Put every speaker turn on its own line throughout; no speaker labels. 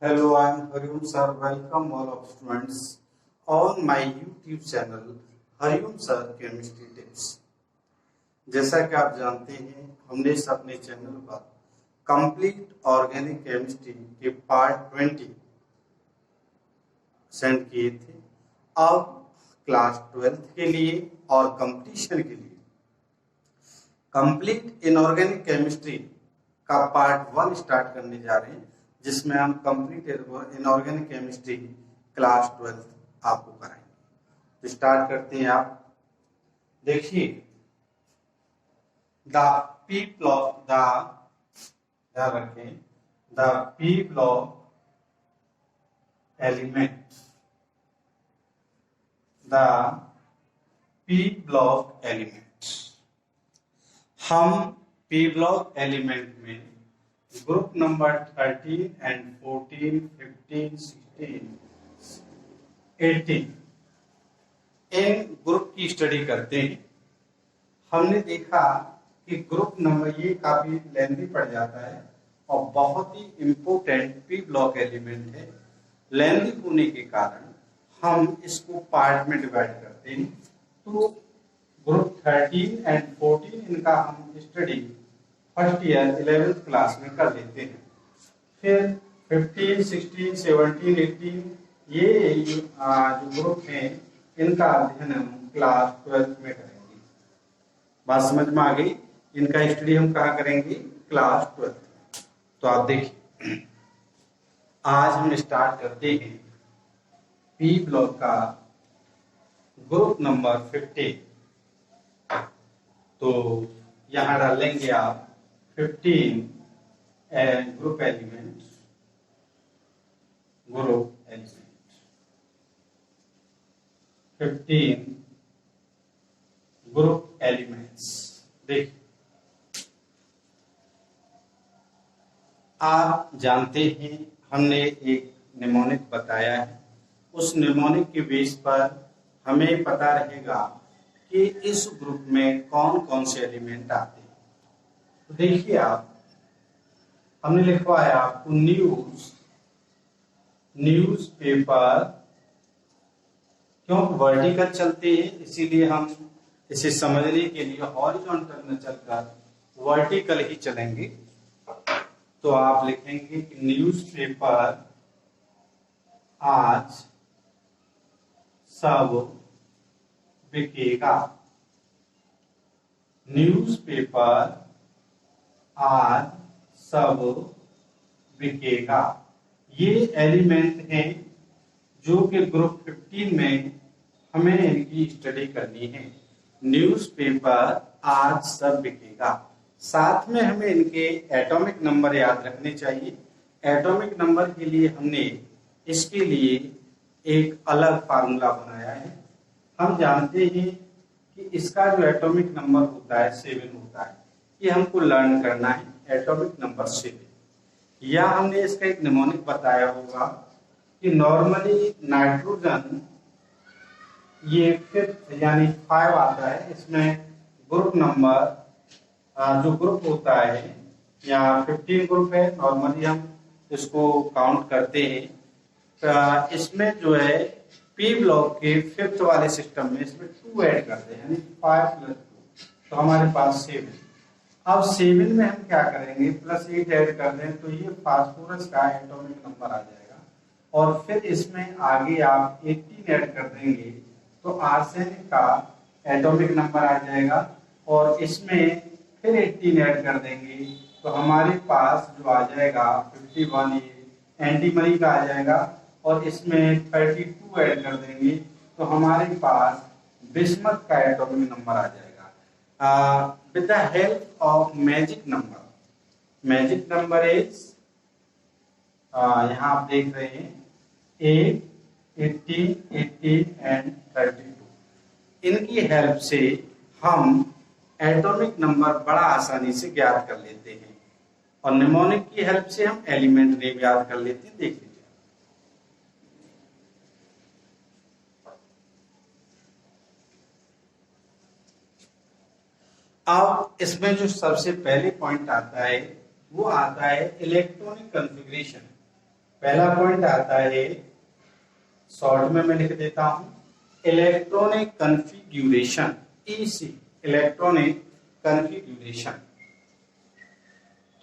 Hello, I am Hariom sir. Welcome all of students on my YouTube channel Hariom sir chemistry tips. जैसा कि आप जानते हैं, हमने इस अपने चैनल पर कंप्लीट ऑर्गेनिक केमिस्ट्री के पार्ट 20 सेंड किए थे। अब क्लास 12th के लिए और कंपटीशन के लिए कंप्लीट इनऑर्गेनिक केमिस्ट्री का पार्ट 1 स्टार्ट करने जा रहे हैं, जिसमें हम complete inorganic chemistry class 12th आपको कराएंगे। तो स्टार्ट करते हैं। आप देखिए, द पी ब्लॉक ध्यान रखें, the P block element, the P block element. हम पी ब्लॉक एलिमेंट में group number 13 and 14, 15, 16, 18 in group की स्टडी करते हैं। हमने देखा कि ग्रुप नंबर ये काफी लेंथी पड़ जाता है और बहुत ही इंपॉर्टेंट पी ब्लॉक एलिमेंट है। लेंथी होने के कारण हम इसको पार्ट में डिवाइड करते हैं। तो ग्रुप 13 एंड 14 इनका हम study first year 11th class में कर लेते हैं। फिर 15, 16, 17, 18 ये जो ग्रुप हैं इनका अध्ययन हम क्लास 12th में करेंगे। बात समझ में आ गई? इनका स्टडी हम कहाँ करेंगे? Class 12th। तो आप देखिए, आज हम स्टार्ट करते हैं पी ब्लॉक का ग्रुप नंबर 15। तो यहां डालेंगे आप 15 and group element, group element 15 group elements. देखिए, आप जानते हैं हमने एक निमोनिक बताया है। उस निमोनिक के बेस पर हमें पता रहेगा कि इस ग्रुप में कौन कौन से एलिमेंट आते हैं। तो देखिए, आप हमने लिखवाया आपको न्यूज पेपर, क्योंकि वर्टिकल चलते हैं इसीलिए हम इसे समझने के लिए हॉरिजॉन्टल न चलकर वर्टिकल ही चलेंगे। तो आप लिखेंगे कि न्यूज पेपर आज सब बिकेगा। न्यूज पेपर आज सब बिकेगा। ये एलिमेंट हैं जो कि ग्रुप 15 में हमें इनकी स्टडी करनी है। न्यूज़पेपर आज सब बिकेगा। साथ में हमें इनके एटॉमिक नंबर याद रखने चाहिए। एटॉमिक नंबर के लिए हमने इसके लिए एक अलग फार्मूला बनाया है। हम जानते हैं कि इसका जो एटॉमिक नंबर होता है 7 होता है। ये हमको लर्न करना है, एटॉमिक नंबर 7। या हमने इसका एक निमोनिक बताया होगा कि नॉर्मली नाइट्रोजन ये 5th यानी 5 आता है। इसमें ग्रुप नंबर जो ग्रुप होता है या 15 ग्रुप है, नॉर्मली हम इसको काउंट करते हैं। तो इसमें जो है पी ब्लॉक के 5th वाले सिस्टम में इसमें 2 ऐड करते हैं, यानी 5 + 2, तो हमारे पास 7। अब 7 में हम क्या करेंगे? +8 ऐड कर दें तो ये फास्फोरस का एटॉमिक नंबर आ जाएगा। और फिर इसमें आगे आप 18 ऐड कर देंगे तो आर्सेनिक का एटॉमिक नंबर आ जाएगा। और इसमें फिर 18 ऐड कर देंगे तो हमारे पास जो आ जाएगा 51, ये एंटीमनी का आ जाएगा। और इसमें 32 ऐड कर देंगे तो हमारे पास बिस्मथ का एटॉमिक नंबर आ जाएगा। With the help of magic number is यहाँ आप देख रहे हैं 8, 18, 18 एंड 32। इनकी हेल्प से हम एटॉमिक नंबर बड़ा आसानी से ज्ञात कर लेते हैं और निमोनिक की हेल्प से हम एलिमेंट नेम याद कर लेते हैं। देख लीजिए, अब इसमें जो सबसे पहले पॉइंट आता है वो आता है इलेक्ट्रॉनिक कॉन्फ़िगरेशन। पहला पॉइंट आता है, शॉर्ट में मैं लिख देता हूं, electronic configuration, EC, electronic configuration.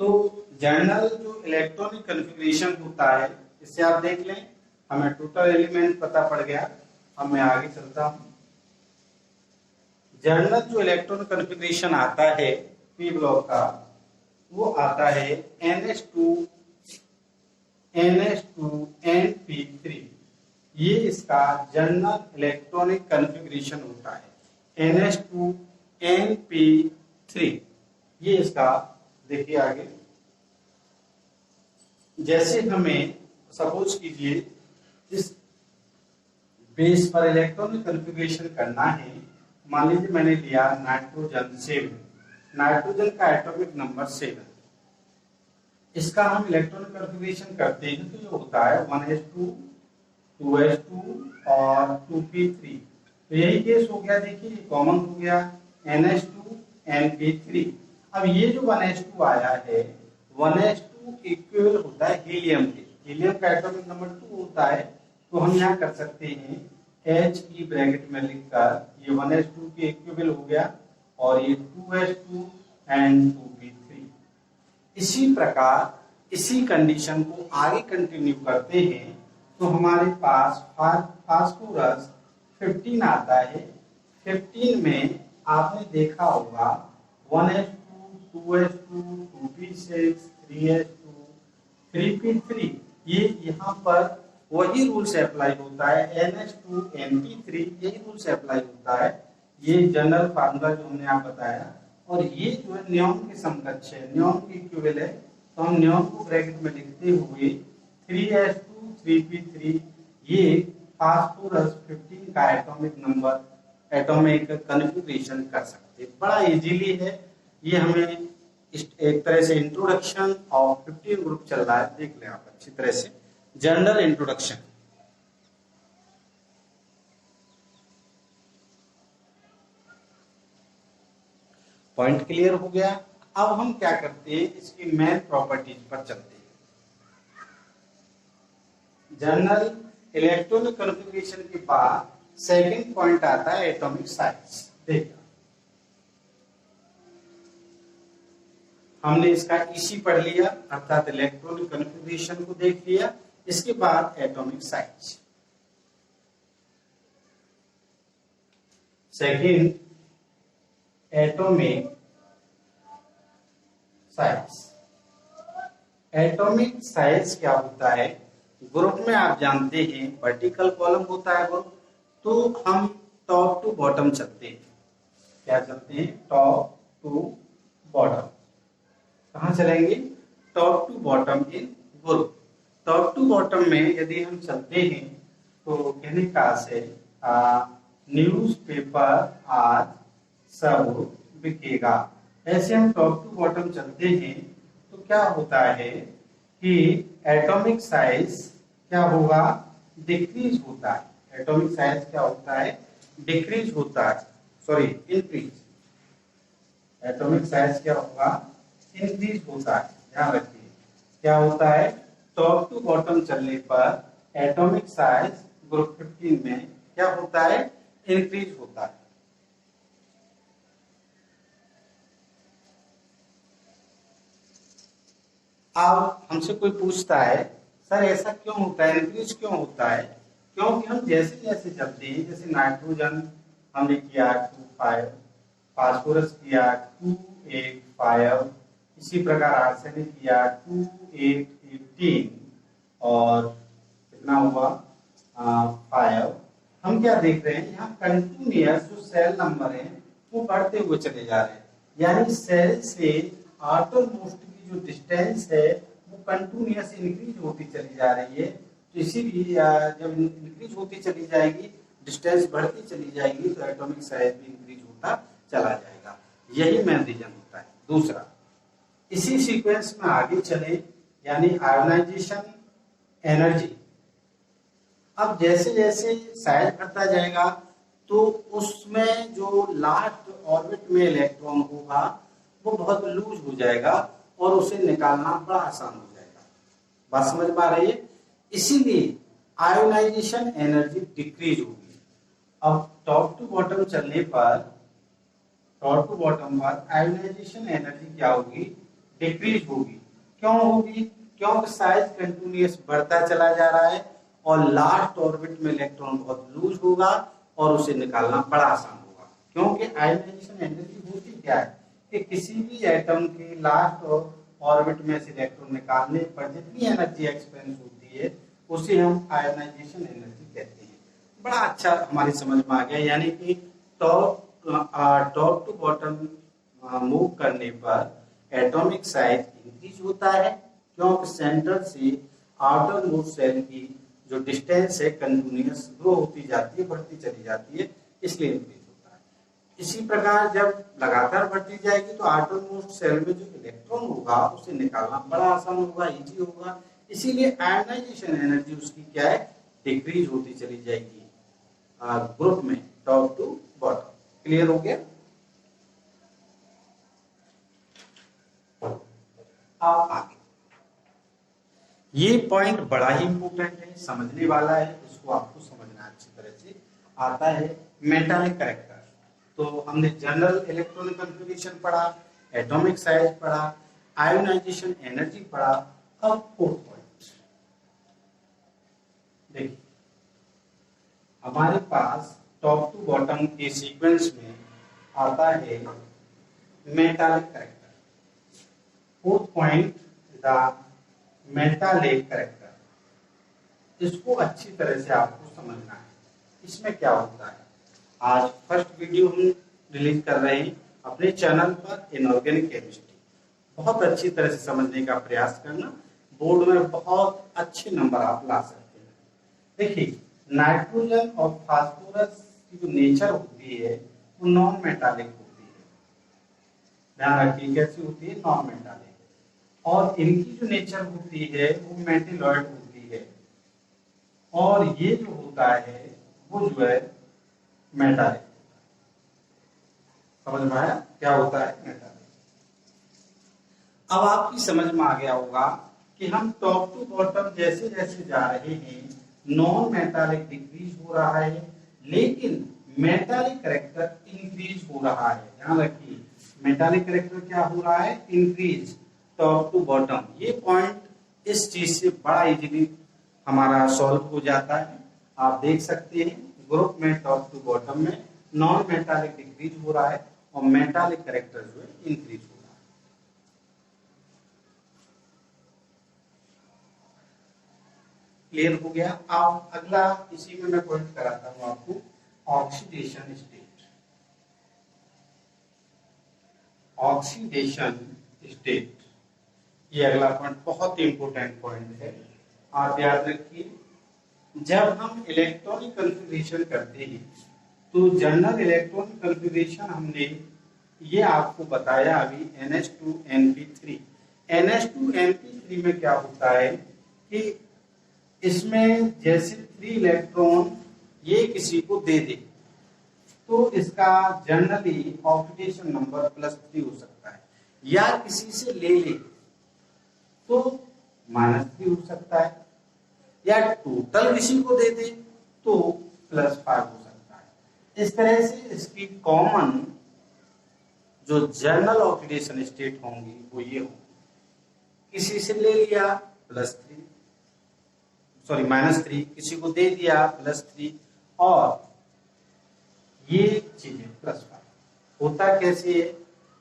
तो जनरल जो इलेक्ट्रॉनिक कॉन्फ़िगरेशन होता है, इससे आप देख लें, हमें टोटल एलिमेंट पता पड़ गया। अब मैं आगे चलता हूं। जनरल जो इलेक्ट्रॉनिक कॉन्फ़िगरेशन आता है पी ब्लॉक का, वो आता है NH2 NH2NP3। ये इसका जनरल इलेक्ट्रॉनिक कॉन्फ़िगरेशन होता है, NH2NP3। ये इसका देखिए आगे, जैसे हमें सपोज कीजिए इस बेस पर इलेक्ट्रॉनिक कॉन्फ़िगरेशन करना है। मान लीजिए मैंने लिया नाइट्रोजन 7, नाइट्रोजन का एटॉमिक नंबर 7। इसका हम इलेक्ट्रॉनिक कॉन्फ़िगरेशन करते हैं तो ये होता है 1s2 2s2 और 2p3। तो यही केस हो गया, देखिए कॉमन हो गया NH2NP3। अब ये जो 1s2 आया है, 1s2 इक्वल होता है हीलियम के, हीलियम का एटॉमिक नंबर 2 होता है। तो हम यहाँ कर सकते हैं He ब्रैकेट में लिखकर ये 1s2 के इक्वल हो गया और ये 2s2 एंड 2p3। इसी प्रकार इसी कंडीशन को आगे कंटिन्यू करते हैं तो हमारे पास फास्फोरस 15 आता है। 15 में आपने देखा होगा 1s2 2s2 2p6 3s2 3p3। ये यहाँ पर वही रूल्स अप्लाई होता है, NH2NP3 यही रूल्स अप्लाई होता है। ये जनरल फार्मूला जो हमने आप बताया, और ये जो है नियॉन के समकक्ष है, नियॉन की इक्विवेलेंट है। तो हम नियॉन को ब्रैकेट में लिखते हुए 3s2 3p3, ये फास्फोरस 15 का एटॉमिक नंबर, एटॉमिक कॉन्फ़िगरेशन कर सकते हैं। बड़ा इजीली है ये, हमें एक तरह से इंट्रोडक्शन ऑफ 15 ग्रुप चल रहा है, देख लें आप अच्छी तरह से। जनरल इंट्रोडक्शन, पॉइंट क्लियर हो गया। अब हम क्या करते हैं, इसकी मेन प्रॉपर्टीज पर चलते हैं। जनरल इलेक्ट्रॉनिक कॉन्फ़िगरेशन के बाद सेकंड पॉइंट आता है एटॉमिक साइज। देखिए हमने इसका इसी पढ़ लिया, अर्थात इलेक्ट्रॉनिक कॉन्फ़िगरेशन को देख लिया। इसके बाद atomic size, second atomic size. Atomic size क्या होता है, ग्रुप में आप जानते हैं वर्टिकल कॉलम होता है ग्रुप, तो हम टॉप टू बॉटम चलते हैं। क्या चलते हैं, टॉप टू बॉटम। कहां चलेंगे, top to bottom in group. Top to bottom में यदि हम चलते हैं तो कहने का से न्यूज़पेपर आज सब बिकेगा। ऐसे हम टॉप टू बॉटम चलते हैं तो क्या होता है कि एटॉमिक साइज क्या होगा, डिक्रीज होता है। एटॉमिक साइज क्या होता है, डिक्रीज होता है, सॉरी इंक्रीज। एटॉमिक साइज क्या होगा, इंक्रीज होता है। ध्यान रखिए क्या होता है, टॉप टू बॉटम चलने पर एटॉमिक साइज ग्रुप 15 में क्या होता है, इंक्रीज होता है। अब हमसे कोई पूछता है सर ऐसा क्यों होता है, इंक्रीज क्यों होता है? क्योंकि हम जैसे जैसे चलते हैं, जैसे नाइट्रोजन हमने किया 2,5, फास्फोरस किया 2,8,5, इसी प्रकार आर्सेनिक किया 2,8,18 और कितना हुआ 5। हम क्या देख रहे हैं, यहाँ कंटिन्यूअस जो सेल नंबर है वो बढ़ते हुए चले जा रहे हैं। यानी सेल से आउटरमोस्ट की जो डिस्टेंस है वो कंटिन्यूअस इंक्रीज होती चली जा रही है। तो इसीलिए जब इंक्रीज होती चली जाएगी, डिस्टेंस बढ़ती चली जाएगी, तो एटॉमिक साइज भी इंक्रीज होता चला जाएगा। यही मेन रीजन होता है। दूसरा, इसी सीक्वेंस में आगे चले, यानी आयोनाइजेशन एनर्जी। अब जैसे जैसे साइज बढ़ता जाएगा तो उसमें जो लास्ट ऑर्बिट में इलेक्ट्रॉन होगा वो बहुत लूज हो जाएगा और उसे निकालना बड़ा आसान हो जाएगा। बात समझ में आ रही है? इसीलिए आयोनाइजेशन एनर्जी डिक्रीज होगी। अब टॉप टू बॉटम चलने पर, टॉप टू बॉटम पर आयोनाइजेशन एनर्जी क्या होगी? डिक्रीज होगी। क्यों होगी? क्योंकि साइज कंटिन्यूअस बढ़ता चला जा रहा है और लास्ट ऑर्बिट में इलेक्ट्रॉन बहुत लूज होगा और उसे निकालना बड़ा आसान होगा। क्योंकि आयोनाइजेशन एनर्जी होती क्या है कि किसी भी एटम के लास्ट ऑर्बिट में से इलेक्ट्रॉन निकालने पर जितनी एनर्जी एक्सपेंस होती है उसे हम आयोनाइजेशन एनर्जी कहते हैं। बड़ा अच्छा हमारी समझ में आ गया, यानी कि टॉप टू बॉटम मूव करने पर एटॉमिक साइज इंक्रीज होता है, क्योंकि सेंटर से आउटर मोस्ट सेल की जो डिस्टेंस है कंटिन्यूअस ग्रो होती जाती है, बढ़ती चली जाती है, इसलिए इंक्रीज होता है। इसी प्रकार जब लगातार बढ़ती जाएगी तो आउटर मोस्ट सेल में जो इलेक्ट्रॉन होगा उसे निकालना बड़ा आसान होगा, इजी होगा, इसीलिए आयोनाइजेशन एनर्जी उसकी क्या है? डिक्रीज होती चली जाएगी ग्रुप में टॉप टू बॉटम। क्लियर हो गया? अब आगे ये पॉइंट बड़ा ही इंपॉर्टेंट है, समझने वाला है, इसको आपको समझना अच्छी तरह से आता है। मेटालिक कैरेक्टर, तो हमने जनरल इलेक्ट्रॉनिक कॉन्फ़िगरेशन पढ़ा, एटॉमिक साइज पढ़ा, आयोनाइजेशन एनर्जी पढ़ा। अब फोर्थ पॉइंट देखिए, हमारे पास टॉप टू बॉटम के सीक्वेंस में आता है metallic character. Fourth point the metallic character, इसको अच्छी तरह से आपको समझना है। इसमें क्या होता है? आज फर्स्ट वीडियो हम रिलीज कर रहे हैं अपने चैनल पर इनऑर्गेनिक केमिस्ट्री। बहुत अच्छी तरह से समझने का प्रयास करना, बोर्ड में बहुत अच्छे नंबर आप ला सकते हैं। देखिए, नाइट्रोजन और फास्फोरस की जो नेचर होती है वो नॉन मेटालिक होती है। ध्यान रखिए कैसी होती है? Non metallic. और इनकी जो नेचर होती है वो मेटेलॉइड होती है, और ये जो होता है वो जो है मेटालिक। समझ में आया क्या होता है मेटालिक? अब आपकी समझ में आ गया होगा कि हम टॉप टू बॉटम जैसे जैसे जा रहे हैं नॉन मेटालिक डिक्रीज हो रहा है, लेकिन मेटालिक कैरेक्टर इंक्रीज हो रहा है। ध्यान रखिए, मेटालिक कैरेक्टर क्या हो रहा है? Increase top to bottom. ये पॉइंट इस चीज से बड़ा इजीली हमारा सॉल्व हो जाता है। आप देख सकते हैं ग्रुप में टॉप टू बॉटम में नॉन मेटालिक डिक्रीज हो रहा है और मेटालिक कैरेक्टर जो है इंक्रीज हो रहा है। क्लियर हो गया? आप अगला इसी में मैं पॉइंट कराता हूं आपको, ऑक्सीडेशन स्टेट। ऑक्सीडेशन स्टेट, ये अगला पॉइंट बहुत इंपॉर्टेंट पॉइंट है। आप याद रखिए, जब हम इलेक्ट्रॉनिक कॉन्फ़िगरेशन करते हैं तो जनरल इलेक्ट्रॉनिक कॉन्फ़िगरेशन हमने ये आपको बताया अभी NH2NP3। NH2NP3 में क्या होता है कि इसमें जैसे 3 इलेक्ट्रॉन ये किसी को दे दे तो इसका जनरली ऑक्सीडेशन नंबर +3 हो सकता है, या किसी से ले ले तो -3 हो सकता है, या टोटल किसी को दे दे तो +5 हो सकता है। इस तरह से इसकी कॉमन जो जनरल ऑक्सीडेशन स्टेट होंगी वो ये होंगी। किसी से ले लिया +3, सॉरी -3, किसी को दे दिया +3, और ये चीजें +5 होता कैसे है?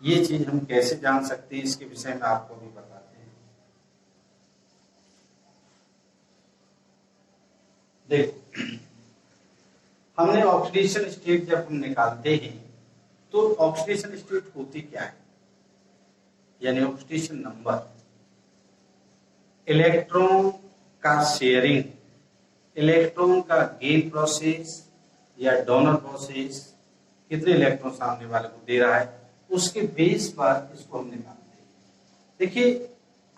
ये चीज हम कैसे जान सकते हैं इसके विषय में आपको भी बताते हैं। देखो, हमने ऑक्सीडेशन स्टेट जब हम निकालते हैं तो ऑक्सीडेशन स्टेट होती क्या है? यानी ऑक्सीडेशन नंबर, इलेक्ट्रॉन का शेयरिंग, इलेक्ट्रॉन का गेन प्रोसेस या डोनर प्रोसेस, कितने इलेक्ट्रॉन सामने वाले को दे रहा है, उसके बेस पर इसको हम निकालते हैं। देखिए,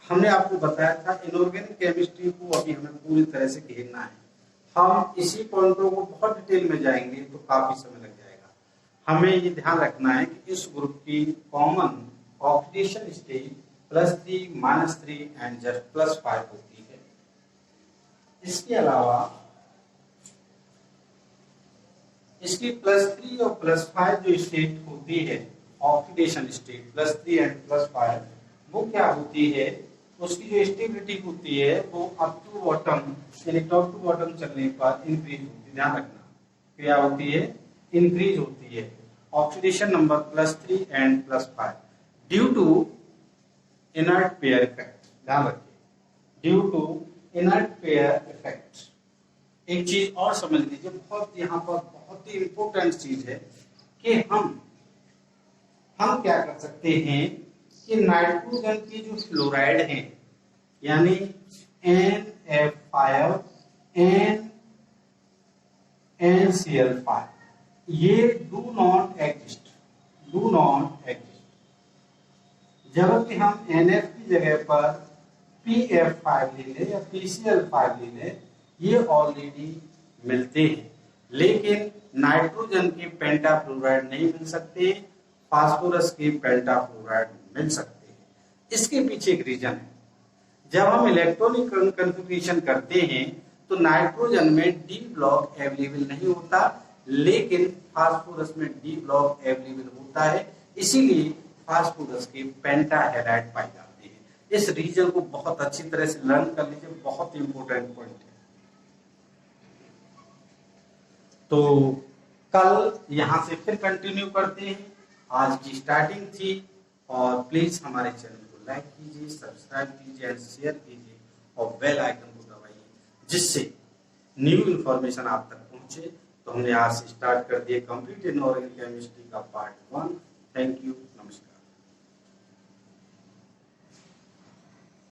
हमने आपको बताया था इनऑर्गेनिक केमिस्ट्री को अभी हमें पूरी तरह से घेरना है। हम इसी पॉइंटों को बहुत डिटेल में जाएंगे तो काफी समय लग जाएगा। हमें ये ध्यान रखना है कि इस ग्रुप की common oxidation state +3, -3 and just +5 होती है। इसके अलावा इसकी +3 और +5 जो स्टेट होती है, ऑक्सीडेशन स्टेट +3 एंड +5, वो क्या होती है, उसकी जो स्टेबिलिटी होती है वो अप टू बॉटम यानी टॉप टू बॉटम चलने पर इंक्रीज होती है। ध्यान रखना, क्या होती है, इंक्रीज होती है। Oxidation number +3 and +5 due to inert pair effect. ध्यान रखिए, due to inert pair effect. एक चीज और समझ लीजिए, बहुत यहाँ पर बहुत ही इंपॉर्टेंट चीज है कि हम क्या कर सकते हैं कि नाइट्रोजन की जो फ्लोराइड है यानी NF5 NCl5, ये डू नॉट एग्जिस्ट। जब भी हम NF की जगह पर PF5 ले लें या PCl5 ले लें, ये ऑलरेडी मिलते हैं, लेकिन नाइट्रोजन के पेंटाफ्लोराइड नहीं मिल सकते, फास्फोरस के पेंटाफ्लोराइड मिल सकते हैं। इसके पीछे एक रीजन है। जब हम इलेक्ट्रॉनिक कन्फिग्रेशन करते हैं तो नाइट्रोजन में डी ब्लॉक अवेलेबल नहीं होता, लेकिन फास्फोरस में डी ब्लॉक अवेलेबल होता है, इसीलिए फास्फोरस के पेंटाहेलाइड पाए जाते हैं। इस रीजन को बहुत अच्छी तरह से लर्न कर लीजिए, बहुत इंपॉर्टेंट पॉइंट है। तो कल यहां से फिर कंटिन्यू करते हैं, आज की स्टार्टिंग थी। और प्लीज हमारे चैनल को लाइक कीजिए, सब्सक्राइब कीजिए एंड शेयर कीजिए और बेल आइकन को दबाइए, जिससे न्यू इंफॉर्मेशन आप तक पहुंचे। तो हमने आज से स्टार्ट कर दिया कंप्लीट इनऑर्गेनिक केमिस्ट्री का पार्ट 1। Thank you.